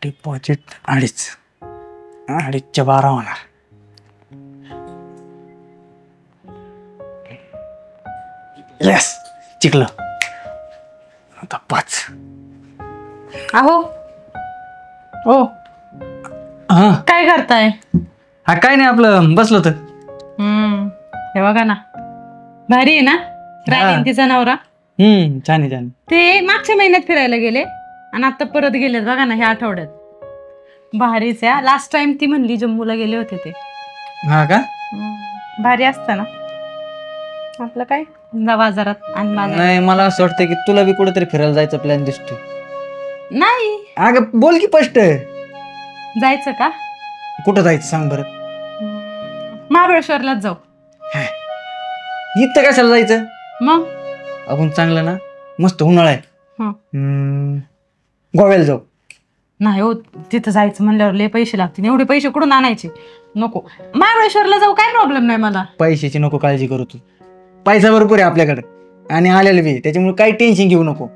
Deposit 2.5 12 होणार. Yes जिंकलं. आता 5. अहो ओ हा काय करताय? हा काय नाही आपलं बसलो तर. हे बघा ना भारी आहे ना राणी तिचा नवरा. छान आहे छान. ते मागच्या महिन्यात फिरायला गेले आणि आता परत गेलेत बघा ना ह्या आठवड्यात. भारीच आहे. लास्ट टाइम ती म्हणली जम्मूला गेले होते ते. हा का? भारी असतं ना आपलं काय जा बाजारात आणि नाही मला असं वाटतं की तुला बी कुठेतरी फिरायला जायचं प्लॅन दिसतोय. नाही अगं बोल की स्पष्ट. जायचं का? कुठं जायचं सांग बरं. महाबळेश्वरलाच जाऊ. इथं कशाला जायचं? मग आपण चांगलं ना मस्त उन्हाळा आहे. गोव्याला जाऊ. नाही हो तिथं जायचं म्हणल्यावर लय पैसे लागतील. एवढे पैसे कुठून आणायचे? नको महाबळेश्वरला जाऊ काय प्रॉब्लेम नाही मला. पैशाची नको काळजी करू तू. पैसा भरपूर आहे आपल्याकडे आणि आलेलं बी त्याच्यामुळे काही टेन्शन घेऊ नको.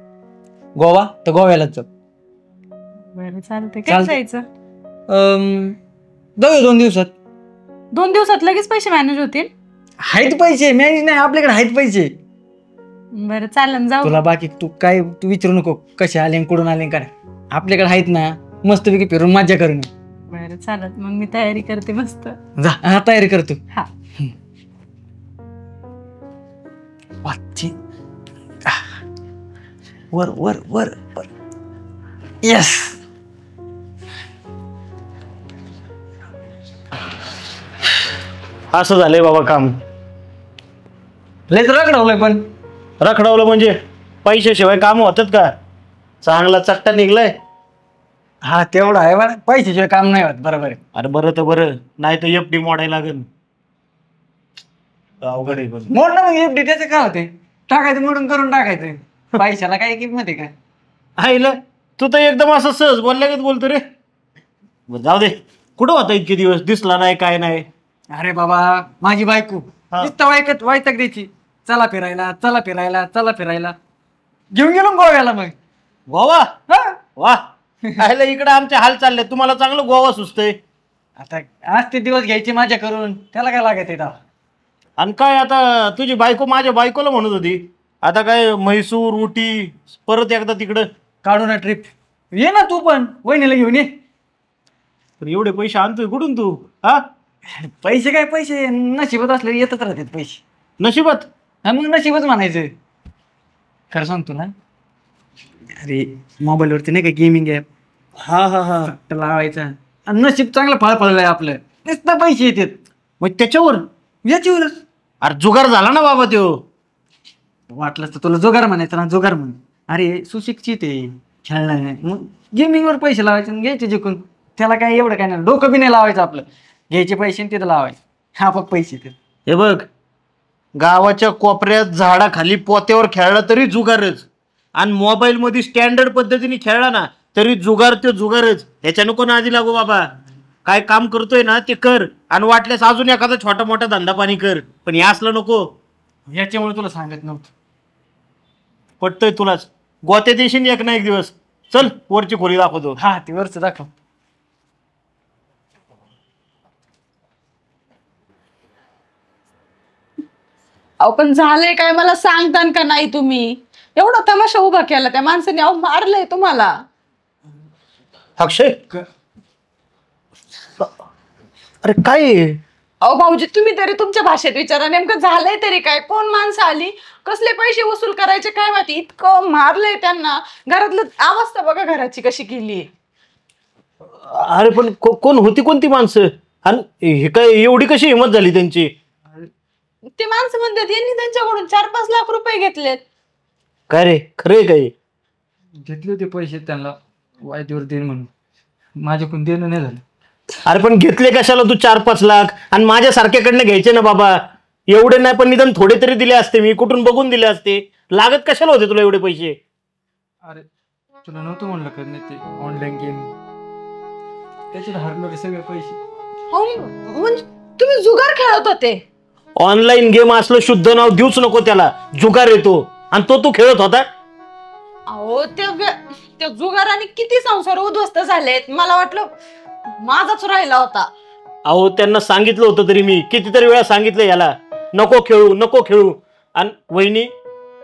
गोवा तर गोव्यालाच जाऊ. बरं चालतंय. काय जायचं? जाऊया 2 दिवसात. 2 दिवसात लगेच पैसे मॅनेज होतील? आहेत पैसे मॅनेज नाही आपल्याकडे आहेत पैसे. बरं चालेल जाऊ. तुला बाकी तू विचारू नको कसे आले कुठून आले काय. आपल्याकडे आहेत ना मस्तपैकी फिरून मजा करून. बरं चालत मग मी तयारी करते मस्त. जा हा तयारी करतो. हा वर वर वर वर. येस असं झालंय बाबा काम. लयच रखडवलंय पण. रखडवलं म्हणजे पैशाशिवाय काम होतात का? चांगला चट्टा निघलाय. हा तेवढं आहे बरं. पैशाशिवाय काम नाही होत. बरोबर आहे. अरे बरं तर बरं नाही तर एफडी मोडायला लागेल. अवघड आहे पण. मोड ना मग एफडी त्याचं काय होते टाकायचं मोडून करून टाकायचं. पैशाला काय किंमत आहे का? आईला तू तर एकदम असं सहज बोलल्यागत बोलतो रे. बरं जाऊ दे. कुठं होता इतके दिवस दिसला नाही काय नाही? अरे बाबा माझी बायको नुसतं वायतक द्यायची. चला फिरायला चला फिरायला चला फिरायला. घेऊन गेलो गोव्याला. मग गोवा वा आईला इकडे आमचे हाल चालले. तुम्हाला चांगलं गोवा सुचतंय. आता आज ते दिवस घ्यायचे माझ्या करून त्याला काय लागत आहे. आणि काय आता तुझी बायको माझ्या बायकोला म्हणत होती आता काय म्हैसूर उटी परत एकदा तिकडं काढू ना ट्रिप. ये ना तू पण वहिनीला घेऊन ये. पण एवढे पैसे आणतोय कुठून तू? हा पैसे काय पैसे नशिबात असले येतच राहतात पैसे. नशिबात? हा मग नशिबच म्हणायचं. खरं सांग तुला. अरे मोबाईलवरती नाही का गेमिंग ॲप. हा लावायचा आणि नशीब चांगलं फळ पडलंय आपलं. नुसतं पैसे येतात. मग त्याच्यावर याच्यावरच. अरे जुगार झाला ना बाबा त्यो. वाटलंच तर तुला जुगार म्हणायचं ना. जुगार म्हण. अरे सुशिक्षित आहे खेळणं. मग गेमिंगवर पैसे लावायचे आणि घ्यायचे जिंकून. त्याला काय एवढं काय नाही. डोकं बी नाही लावायचं आपलं. घ्यायचे पैसे तिथं लावायचे. हा फक्त पैसे येतात. हे बघ गावाच्या कोपऱ्यात झाडाखाली पोत्यावर खेळला तरी जुगारच. आणि मोबाईल मध्ये स्टँडर्ड पद्धतीने खेळला ना तरी जुगार तो जुगारच. ह्याच्या नको ना आधी लागू बाबा. काय काम करतोय ना ते कर आणि वाटल्यास अजून एखादा छोटा मोठा धंदा पाणी कर. पण हे असलं नको. याच्यामुळे तुला सांगत नव्हतं. पटतोय तुलाच. गोत्या देशील एक ना एक दिवस. चल वरची खोली दाखवतो. हा ती वरच दाखव. अहो पण झालंय काय मला सांगतान का नाही तुम्ही? एवढा तमाशा उभा केला त्या माणसाने. अहो मारलंय तुम्हाला. अक्षय अरे काय? अहो भाऊजी तुम्ही तरी तुमच्या भाषेत विचारा नेमकं झालंय तरी काय? कोण माणसं आली? कसले पैसे वसूल करायचे काय माहिती? इतकं मारलंय त्यांना. घरातलं अवस्था बघा घराची कशी केली. अरे पण कोण होती कोणती माणसं? आणि हे काय एवढी कशी हिंमत झाली त्यांची? ते माणसं म्हणतात यांनी त्यांच्याकडून 4-5 लाख रुपये घेतलेत. काय रे खरे काय? घेतले होते पैसे त्यांना वायदेवर देईन म्हणून. माझ्याकडून देणं नाही झालं. अरे पण घेतले कशाला तू 4-5 लाख? आणि माझ्या सारख्याकडनं घ्यायचे ना बाबा. एवढे नाही पण निदान थोडे तरी दिले असते. मी कुठून बघून दिले असते. लागत कशाला होते तुला एवढे पैसे? अरे तुला नव्हतं म्हणलं का नाही ते ऑनलाईन गेम त्याच्यात हरणारे सगळे पैसे. म्हणजे तुम्ही जुगार खेळत होते? ऑनलाईन गेम असलं शुद्ध नाव देऊच नको त्याला. जुगार येतो. आणि तो तू खेळत होता? अहो त्या जुगाराने किती संसार उद्ध्वस्त झालेत. मला वाटलं माझाच राहिला होता. अहो त्यांना सांगितलं होतं तरी मी कितीतरी वेळा सांगितलं याला नको खेळू नको खेळू. आणि वहिनी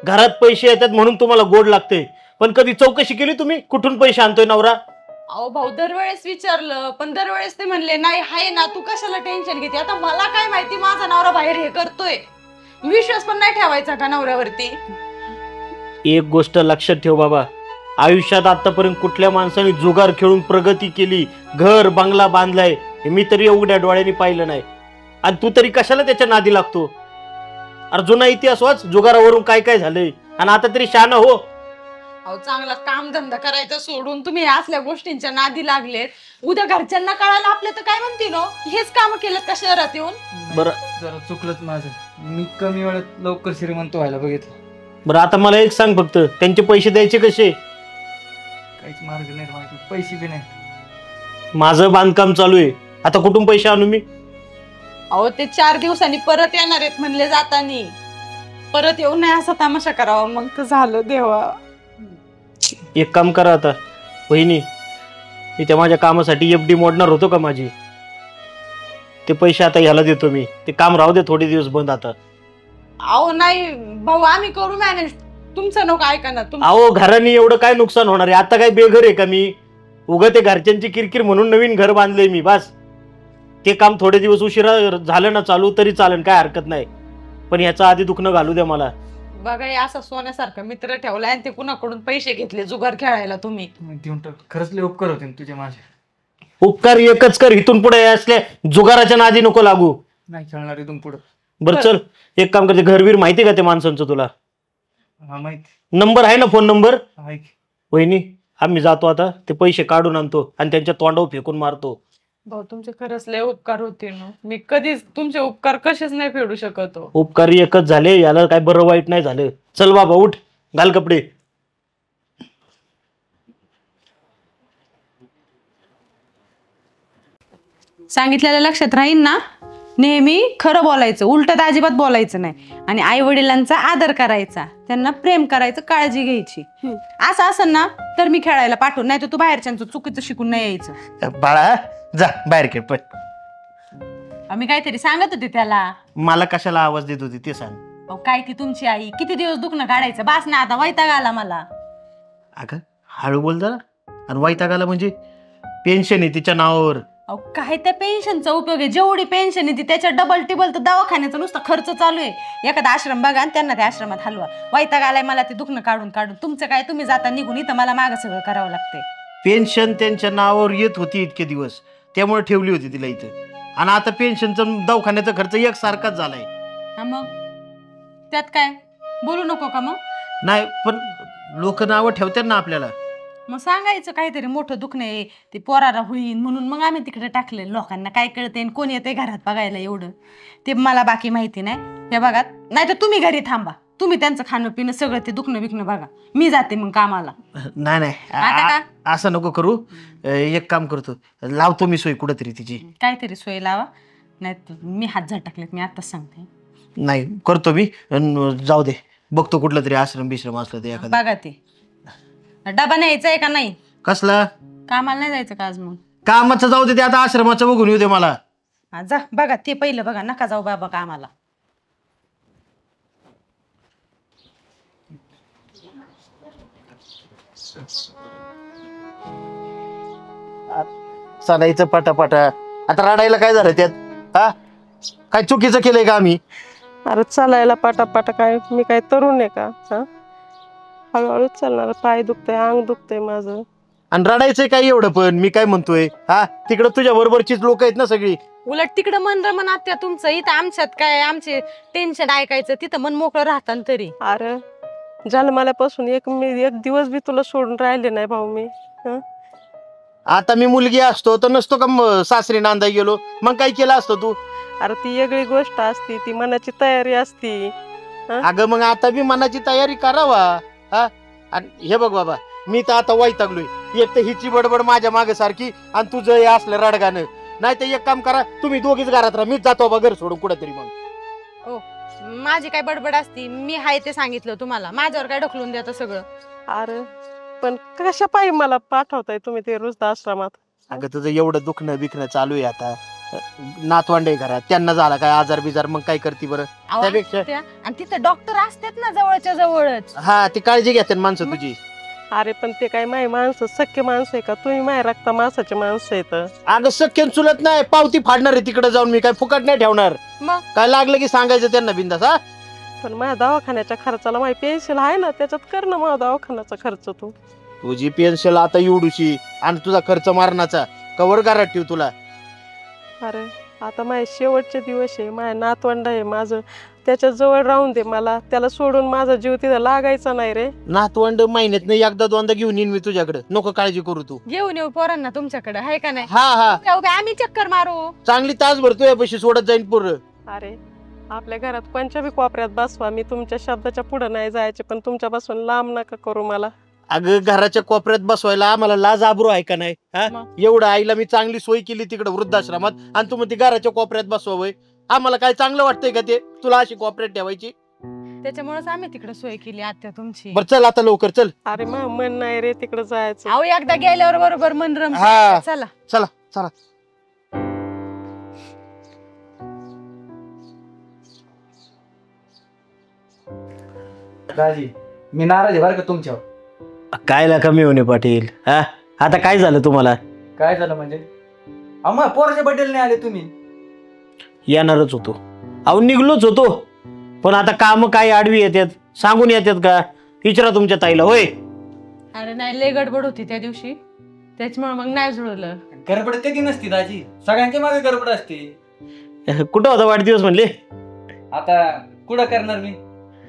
घरात पैसे येतात म्हणून तुम्हाला गोड लागते, पण कधी चौकशी केली तुम्ही कुठून पैसे आणतोय नवरा? अहो भाऊ दरवेळेस विचारलं पण दरवेळेस ते म्हणले नाही हाय ना, तू कशाला टेन्शन घेते. आता मला काय माहिती माझा नवरा बाहेर हे करतोय. विश्वास पण नाही ठेवायचा का नवऱ्यावरती? एक गोष्ट लक्षात ठेव बाबा, आयुष्यात आतापर्यंत कुठल्या माणसाने जुगार खेळून प्रगती केली, घर बंगला बांधलाय हे मी तरी उघड्या डोळ्यांनी पाहिलं नाही. आणि तू तरी कशाला त्याच्या नादी लागतो? अरे जुना इतिहास वाच, जुगारावरून काय काय झालंय. आणि आता तरी शहाणा हो. अहो चांगला काम धंदा करायचा सोडून तुम्ही ह्या असल्या गोष्टींच्या नादी लागलेत. उद्या घरच्यांना कळायला आपले तर काय म्हणतील हो, हेच काम केलं का शहरात येऊन? बरं जरा चुकलंच माझं, मी कमी वेळात लवकर श्रीमंत व्हायला बघितलं. बरं आता मला एक सांग फक्त, त्यांचे पैसे द्यायचे कसे? काहीच मार्ग नाही माहिती, पैसे बी नाही. माझं बांधकाम चालू आहे, आता कुठून पैसे आणू मी? अहो ते 4 दिवसांनी परत येणार आहेत म्हणले जातानी, परत येऊ नये असा तमाशा करावा. मग तर झालं देवा. एक काम करा आता वहिनी, मी त्या माझ्या कामासाठी FD मोडणार होतो का माझी, ते पैसे आता ह्याला देतो मी. ते काम राहू दे थोडे दिवस बंद आता. अहो नाही भाऊ आम्ही करू मॅनेज, तुमचं नको ऐका ना. अहो घराने एवढं काय नुकसान होणार आहे? आता काय बेघर आहे का मी? उगा ते घरच्यांची किरकिर म्हणून नवीन घर बांधलंय मी, बस. ते काम थोडे दिवस उशिरा झालं ना चालू तरी चालेल, काय हरकत नाही, पण ह्याचा आधी दुखणं घालू द्या मला. बघा हे असं सोन्यासारखं मित्र ठेवलाय आणि ते कुणाकडून पैसे घेतले जुगार खेळायला तुम्ही. देऊन टाक, खरंच लय उपकार होते तुझे माझे. उपकार एकच कर, इथून पुढे असल्या जुगाराच्या नादी नको लागू. नाही खेळणार इथून पुढं. बरं चल एक काम करते, घरवीर माहिती का ते माणसांचं तुला? हा माहिती. नंबर आहे ना, फोन नंबर? आहे की. वहिनी आम्ही जातो आता, ते पैसे काढून आणतो आणि त्यांच्या तोंडावर फेकून मारतो. भाऊ तुमचे खरंच लय उपकार होते ना, मी कधीच तुमचे उपकार कसेच नाही फेडू शकत हो. उपकारी एकच झाले, याला काय बरं वाईट नाही झालं. चल बाबा उठ, घाल कपडे. सांगितलेलं लक्षात राहील ना, नेहमी खरं बोलायचं, उलटं अजिबात बोलायचं नाही. आणि आई वडिलांचा आदर करायचा, त्यांना प्रेम करायचं, काळजी घ्यायची. असं असेल ना तर मी खेळायला पाठवून, नाही तर तू बाहेरच्यांचं चुकीचं शिकून नाही यायचं. बाळा जा बाहेर खेळ पण. आम्ही काहीतरी सांगत होते त्याला. मला कशाला आवाज देत होती ते सांग. अहो काय ती तुमची आई, किती दिवस दुखणं काढायचं, बास ना आता, वैताग आला मला. अगं हळू बोल जरा. आणि वैतागाला म्हणजे पेन्शन आहे तिच्या नावावर. अहो काय त्या पेन्शनचा उपयोग आहे? जेवढी पेन्शन आहे ती त्याच्या डबल टिबल तर दवाखान्याचा नुसता खर्च चालू आहे. एखादा आश्रम बघा आणि त्यांना त्या आश्रमात हलवा. वैताग आलाय मला ते दुखणं काढून काढून. तुमचं काय, तुम्ही जाता निघून, इथं मला मागं सगळं करावं लागतंय. पेन्शन त्यांच्या नावावर येत होती इतके दिवस, त्यामुळे ठेवली होती तिला इथं. आणि आता पेन्शनचा दवाखान्याचा खर्च एकसारखाच झालाय. हा मग त्यात काय बोलू नको का? मग नाही पण लोक नावं ठेवतात ना आपल्याला. मग सांगायचं काहीतरी मोठं दुखणं आहे ते पोराला होईन म्हणून, मग आम्ही तिकडे टाकले. लोकांना काय कळते कोण येते घरात बघायला एवढं, ते मला बाकी माहिती नाही. हे बघा, नाही तर तुम्ही घरी थांबा, तुम्ही त्यांचं खाणं पिणं सगळं ते दुखणं बिकणं बघा, मी जाते मग कामाला. नाही आता का? असं नको करू. एक काम करतो, लावतो मी सोय कुठंतरी तिची. काहीतरी सोय लावा, नाही मी हात झटकलेत, मी आताच सांगते. नाही करतो मी. जाऊ दे, बघतो कुठलं तरी आश्रम बिश्रम असलं ते एखादं. बघा ते डबा न्यायचा आहे का नाही? कसला? कामाला नाही जायचं का आज? मग कामाचं जाऊ दे, ते आता आश्रमाचं बघून येऊ दे मला. जा बघा ते पहिलं बघा, नका जाऊ बाबा कामाला. चालायचं पटापटा. आता रडायला काय झालं त्यात? हा काय चुकीचं केलंय का आम्ही? अरे चालायला पाटापाटा काय, मी काय तरुण आहे का? हा हळूहळू चालणार, पाय दुखतंय, अंग दुखतंय माझं. आणि रडायचंय काय एवढं? पण मी काय म्हणतोय, हा तिकडं तुझ्या बरोबरचीच लोक आहेत ना सगळी. उलट तिकडं मन रमन आत्या तुमचं, इथं आमच्यात काय, आमचे टेन्शन ऐकायचं, तिथं मन मोकळं राहतं तरी. अरे जन्माल्यापासून एक दिवस बी तुला सोडून राहिले नाही भाऊ मी. आता मी मुलगी असतो तर नसतो का सासरी नांदा गेलो? मग काय केलं असतं तू? अरे ती वेगळी गोष्ट असती, ती मनाची तयारी असती. अगं मग आता बी मनाची तयारी करावा. हा आणि हे बघ बाबा, मी तर आता वैतागलोय. एक तर हिची बडबड माझ्या मागे सारखी, आणि तुझं हे असलं रडगाणं. नाही तर एक काम करा, तुम्ही दोघीच घरात राहा, मीच जातो बाबा घर सोडून कुठेतरी. मग माझी काय बडबड असती, मी हाय ते सांगितलं तुम्हाला, माझ्यावर काय ढकलून द्या सगळं. अरे पण कशा पायी मला पाठवताय तुम्ही ते वृद्धाश्रमात? अगं तुझं एवढं दुखणं बिखणं चालू आहे आता, नातवंड आहे घरात, त्यांना झाला काय आजार बिजार, मग काय करते बरं? अहो, त्यापेक्षा त्या- आणि तिथं डॉक्टर असतात ना जवळच्या जवळच. हा ती काळजी घेतात माणसं तुझी. अरे पण ते काय माय माणसं सख्य माणसं आहे का? तुम्ही माय रक्ता माणसाचे माणसं आहेत. अगं सख्यन चुलत नाही, पावती फाडणार आहे तिकडे जाऊन, मी काय फुकट नाही ठेवणार. मग काय लागलं की सांगायचं त्यांना बिंदास. हा पण माझ्या दवाखान्याच्या खर्चाला माझी पेन्शन आहे ना, त्याच्यात कर ना माझा दवाखान्याचा खर्च तू. तुझी पेन्शन आता एवढूशी आणि तुझा खर्च मारण्याचा कवर घरात ठेव तुला. अरे आता माझे शेवटचे दिवस आहे, माझ्या नातवंड आहे माझं, त्याच्या जवळ राहून दे मला. त्याला सोडून माझा जीव तिथं लागायचा नाही रे. नातवंड महिन्यात नाही एकदा दोनदा घेऊन येईन मी तुझ्याकडे, नको काळजी करू तू. घेऊन येऊ पोरांना तुमच्याकडे, आहे का नाही? हा हा उभ्या उभ्या आम्ही चक्कर मारू. चांगली तासभर तुझ्या पैसे सोडत जाईन पोरं. अरे आपल्या घरात कोणत्या बी कोपऱ्यात बसवा, मी तुमच्या शब्दाच्या पुढे नाही जायचे, पण तुमच्यापासून लांब नका करू मला. अगं घराच्या कोपऱ्यात बसवायला आम्हाला लाज आबरू आहे का नाही? हा मग? एवढं आईला मी चांगली सोय केली तिकडे वृद्धाश्रमात, आणि तू मग ती घराच्या कोपऱ्यात बसवावय? आम्हाला काय चांगलं वाटतंय का ते तुला अशी कोपऱ्यात ठेवायची? त्याच्यामुळेच आम्ही तिकडे सोय केली आत्या तुमची. बरं चल आता लवकर चल. अरे मा मन नाही रे तिकडे जायचं. अहो एकदा गेल्यावर बरोबर मन रमतं. हा. चला. चला चला. दाजी मी नाराज आहे बरं का तुमच्यावर. कायला कमी होणे पाटील? हा आता काय झालं तुम्हाला? काय झालं म्हणजे? अहो मग पोराच्या बड्डेला नाही आले तुम्ही. येणारच होतो, अहो निघलोच होतो, पण आता काम काय आडवी येतात, सांगून येतात का? विचारा तुमच्या ताईला. होय अरे नाही लय गडबड होती त्या दिवशी, त्याच्यामुळे मग नाही जुळलं. गडबड कधी नसती दाजी, सगळ्यांच्या मागे गडबड असते. कुठं होता वाढदिवस म्हणले? आता कुठं करणार मी,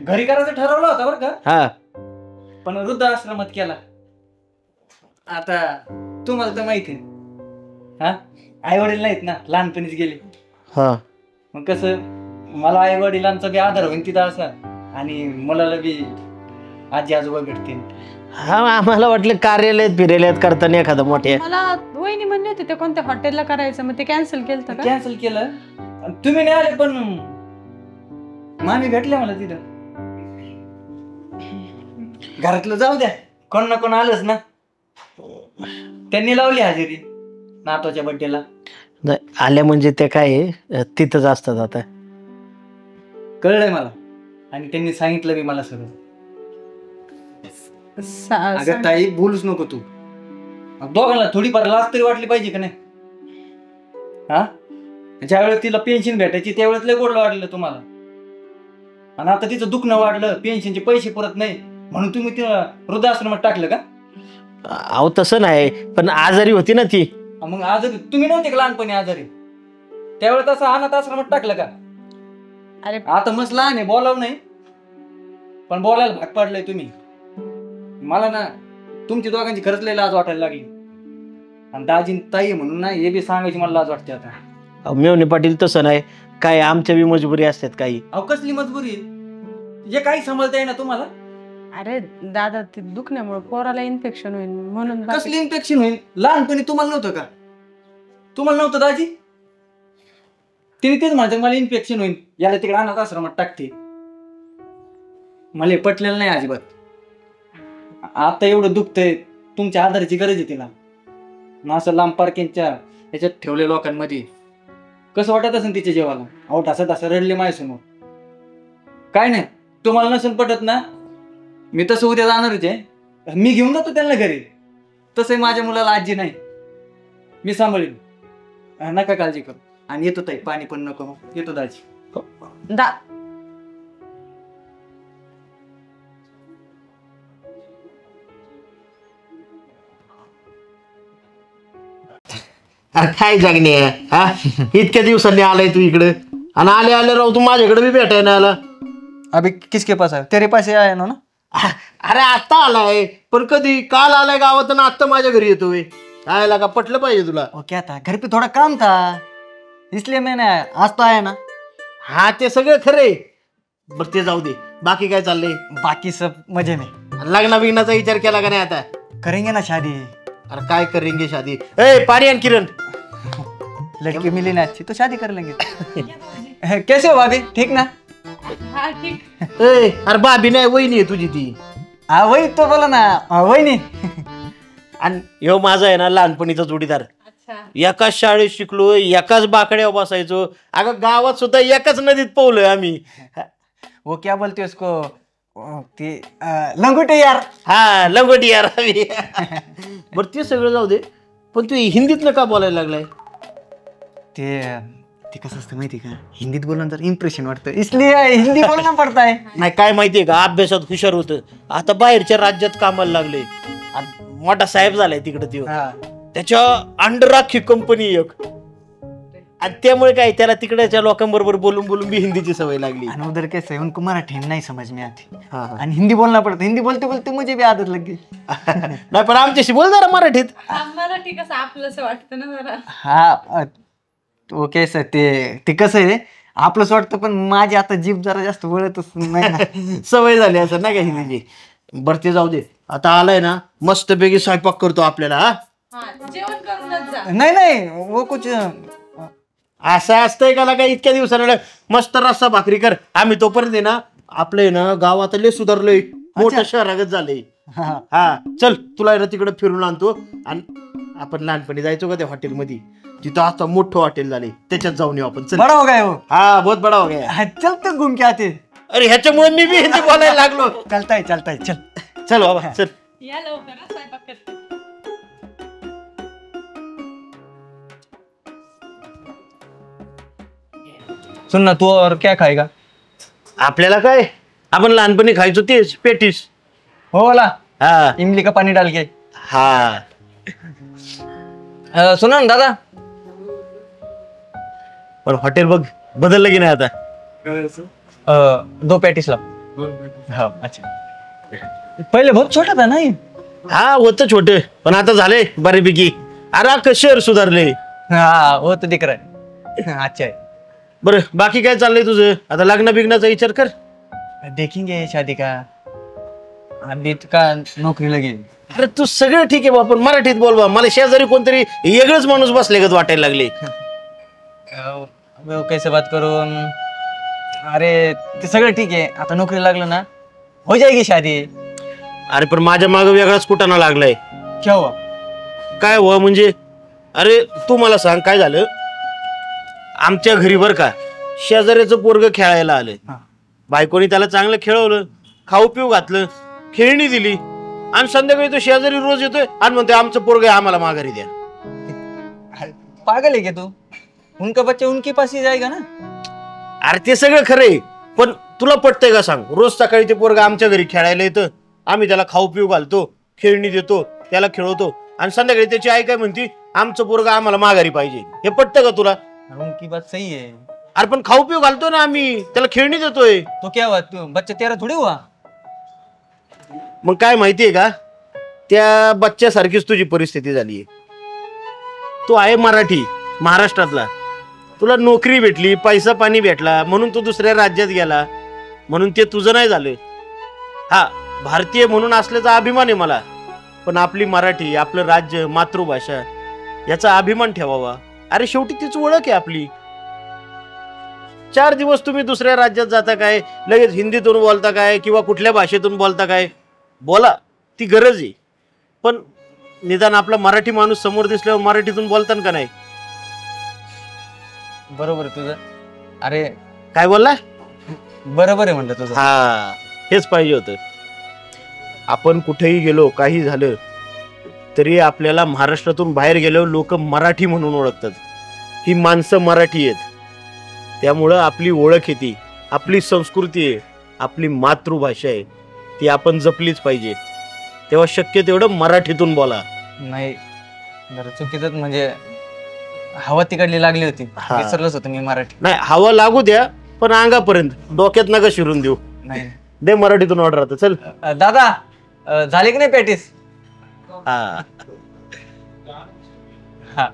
घरी करायचं ठरवलं होतं बरं का, हा पण वृद्धाश्रमात केला. आता तुम्हाला तर माहिती आहे, हा आई वडील नाहीत ना, लहानपणीच गेले. हा मग कसं मला आई वडिलांचा बी आधार होईल तिथं असा, आणि मुलाला बी आजी आजोबा भेटतील. हा आम्हाला वाटलं कार्यालयात फिरायला करताना एखादं मोठ्या. मला वहिनी म्हणली होती ते कोणत्या हॉटेलला करायचं, मग ते कॅन्सल केलं का? कॅन्सल केलं. आणि तुम्ही नाही आले, पण मामी भेटले मला तिथं. घरातलं जाऊ द्या, कोण ना कोण आलंच ना, त्यांनी लावली हजेरी नातवाच्या बड्डेला. नाही, आल्या म्हणजे ते काय आहे, तिथंच असतात आता. कळलंय मला, आणि त्यांनी सांगितलं बी मला सगळं. अगं ताई बोलूच नको तू, दोघांना थोडीफार लाज तरी वाटली पाहिजे का नाही? हा ज्या वेळेस तिला पेन्शन भेटायची त्यावेळेस लय गोड वाटलं तुम्हाला, आणि आता तिचं दुखणं वाढलं, पेन्शनचे पैसे पुरत नाही म्हणून तुम्ही तिला वृद्धाश्रमात टाकलं का? अहो तसं नाही, पण आजारी होती ना ती. मग आजारी तुम्ही नव्हते का लहानपणी आजारी? त्यावेळेस असं अनाथ आश्रमात टाकलं का? अरे आता मस्त लहान आहे, बोलावं नाही, पण बोलायला भाग पाडलंय तुम्ही. मला ना तुमची दोघांची खरंच लय लाज वाटायला लागली, आणि दाजी ताई म्हणून ना हे बी सांगायची मला लाज वाटते आता. अहो, मेवणे पाटील तसं नाही, काय आमच्या बी मजबुरी असतात काही. अहो कसली मजबुरी आहे? जे काही सांभाळता ना तुम्हाला. अरे दादा ते दुखण्यामुळे पोराला इन्फेक्शन होईल म्हणून. बाकी- कसली इन्फेक्शन होईल? लहानपणी तुम्हाला नव्हतं का? तुम्हाला नव्हतं दाजी? तिने तेच म्हणायचं मला इन्फेक्शन होईल, याला तिकडे अनाथ आश्रमात टाकते. मला हे पटलेलं नाही अजिबात. आता एवढं दुखतंय, तुमच्या आधाराची गरज आहे तिला, मग असं लांब पार्किंगच्या याच्यात ठेवले लोकांमध्ये कसं वाटत असेल तिच्या जेवाला? अहो ढासा रडले माझ्यासमोर. काय नाही, तुम्हाला नसेल पटत ना, मी तसं उद्या जाणारच आहे, मी घेऊन जातो त्यांना घरी. तसंही माझ्या मुलाला आजी नाही, मी सांभाळीन, नका काळजी करू. आणि येतो ताई, पाणी पण नको, मग येतो दाजी. अरे काय जगणे हा, इतक्या दिवसांनी आलाय तू इकडे, आणि आले राहू तू माझ्याकडे बी भेटाय ना आला. अभी किसके पास आहे? तेरे पास आया ना? अरे आता आलाय, पण कधी काल आलाय गावात ना आत्ता माझ्या घरी येतोय. काय लागा पटलं पाहिजे तुला. वो क्या था, घर पे थोड़ा काम था, इसलिए मैंने आज तो आया ना. हा ते सगळं खरे, बरं ते जाऊ दे. बाकी काय चाललंय? बाकी सब मजे में. लग्न बिग्नाचा विचार केला का नाही आता? करेंगे ना शादी. अरे काय करेंगे शादी? ए पाणी आण किरण. लड़की मिली ना अच्छी तो शादी कर लेंगे. कैसे हो भाभी, ठीक ना? हा ठीक. ए अरे भाभी नाही, वहिनी आहे तुझी ती. हा वही तो बोला ना वहिनी. आणि ह्यो माझा आहे ना लहानपणीचा जोडीदार. एकाच शाळेत शिकलो, एकाच बाकड्यावर बसायचो. अगं गावात सुद्धा एकाच नदीत पोहलोय आम्ही. वो क्या बोलते उसको ते लंगोटे यार. हा लंगोटी यार आम्ही. बरं ते सगळं जाऊ दे, पण तू हिंदीतनं का बोलायला लागलाय? ते कसं असतं माहिती का, हिंदीत बोलून तर इम्प्रेशन वाटतं, इसलिए हिंदी बोलना पडता है. नाही काय माहितीये का, अभ्यासात हुशार होतं, आता बाहेरच्या राज्यात कामाला लागले. मोठा साहेब झालाय तिकडे त्यो. त्याच्या अंडर अख्खी कंपनी एक. आणि त्यामुळे काय त्याला तिकडच्या लोकांबरोबर बोलून बोलून बी हिंदीची सवय लागली. आणि उधर कैसे है, उनको मराठी नहीं समझ में आती आणि हिंदी बोलना पड़ता. हिंदी बोलते बोलते मुझे भी आदत लग गई. नाही पण आमच्याशी बोल जरा मराठीत. मराठी कसं आपलंच वाटतं ना जरा. हा तो कैसे ते कसं आहे आपलंच वाटतं, पण माझी आता जीभ जरा जास्त वळतच नाही ना. सवय झाली असं नाही का हिंदीची. बरं ते जाऊ दे, आता आलाय ना मस्तपैकी स्वयंपाक करतो आपल्याला. हा जेवण करूनच जा. नाही वो कुछ असं असतंय का काय इतक्या दिवसाला मस्त रस्सा भाकरी कर. आम्ही तोपर्यंत आहे ना आपलं ना गावात लय सुधारलंय, मोठं शहरागत झालंय. हा चल तुला आहे ना तिकडे फिरून आणतो. आणि आपण लहानपणी जायचो का त्या हॉटेलमध्ये, तिथं आता मोठं हॉटेल झाले, त्याच्यात जाऊन येऊ आपण. चल. बड़ा हो गया वो. हा बहुत बडा हो गया. चलते घूम के आते. अरे ह्याच्यामुळे मी बी हिंदी बोलायला लागलो. चलता है चल. चल बाबा चल. या लवकर स्वयंपाक करते. सुन ना, तू और क्या खाएगा? आपल्याला काय, आपण लहानपणी खायचो तेच पेटीस. हो वाला हा इमली का पानी डाल के. हा सुना ना दादा, पण हॉटेल बघ बदललं की नाही आता. 2 पैटीस लाओ. हाँ अच्छा. पहिले बहुत छोटा था ना ये. हा होतं छोट, पण आता झालंय बऱ्यापैकी. अरे अख्खं शहर सुधारले. हाँ वो तो दिख रहा है. अच्छा है. बरं बाकी काय चाललंय तुझं? आता लग्न बिग्नाचा विचार कर. देखेंगे शादी का, अभी का नौकरी लगी. अरे तू सगळं ठीक आहे बा, पण मराठीत बोल बा. मला शेजारी कोणतरी वेगळंच माणूस बसले का वाटायला लागले. वो कैसे बात करू. अरे ते सगळं ठीक आहे, आता नोकरी लागलं ना हो जाएगी शादी. अरे पण माझ्या मागं वेगळाच कुटाणा लागलाय. क्या हुआ? काय हो म्हणजे, अरे तू मला सांग काय झालं. आमच्या घरी बर का शेजाऱ्याचं पोरग खेळायला आलं. बायकोनी त्याला चांगलं खेळवलं, खाऊ पिऊ घातलं, खेळणी दिली. आणि संध्याकाळी तो शेजारी रोज येतोय आणि म्हणतोय आमचं पोरग आम्हाला माघारी द्या. पागल है क्या तू? उनका बच्चा उनके पास ही जाएगा ना. अरे ते सगळं खरंय, पण तुला पटतंय का सांग. रोज सकाळी ते पोरग आमच्या घरी खेळायला येतं, आम्ही त्याला खाऊ पिऊ घालतो, खेळणी देतो, त्याला खेळवतो. आणि संध्याकाळी त्याची आई काय म्हणती आमचं पोरग आम्हाला माघारी पाहिजे. हे पटतं का तुला? उनकी बात सही है. अरे पण खाऊ पिऊ घालतो ना आम्ही, त्याला खेळणी देतोय. तो क्या हुआ, तू बच्चा तेरा थोड़ी हुआ. मग काय माहितीये का, त्या बच्च्यासारखीच तुझी परिस्थिती झालीये. तू आहे मराठी, महाराष्ट्रातला, तुला नोकरी भेटली, पैसा पाणी भेटला, म्हणून तू दुसऱ्या राज्यात गेला, म्हणून ते तुझं नाही झालं. हा भारतीय म्हणून असल्याचा अभिमान आहे मला, पण आपली मराठी, आपलं राज्य, मातृभाषा याचा अभिमान ठेवावा. अरे शेवटी तीच ओळख आहे आपली. 4 दिवस तुम्ही दुसऱ्या राज्यात जाता काय, लगेच हिंदीतून बोलता काय किंवा कुठल्या भाषेतून बोलता काय, बोला, ती गरज आहे. पण निदान आपला मराठी माणूस समोर दिसल्यावर मराठीतून बोलताना का नाही. बरोबर आहे तुझं. अरे काय बोलला? बरोबर आहे म्हणलं तुझं. हा हेच पाहिजे होतं. आपण कुठेही गेलो, काही झालं तरी आपल्याला महाराष्ट्रातून बाहेर गेल्यावर लोक मराठी म्हणून ओळखतात. ही माणसं मराठी आहेत, त्यामुळं आपली ओळख येते, आपली संस्कृती आहे, आपली मातृभाषा आहे, ती आपण जपलीच पाहिजे. तेव्हा शक्य तेवढं मराठीतून बोला. नाही जरा चुकीचं म्हणजे हवा तिकडली लागली होती, विसरलंच होतं मी मराठी. नाही हवा लागू द्या, पण अंगापर्यंत, डोक्यात नका शिरून देऊ. नाही दे मराठीतून ऑर्डर आता. चल दादा, झाली की नाही पॅटीस? हा हा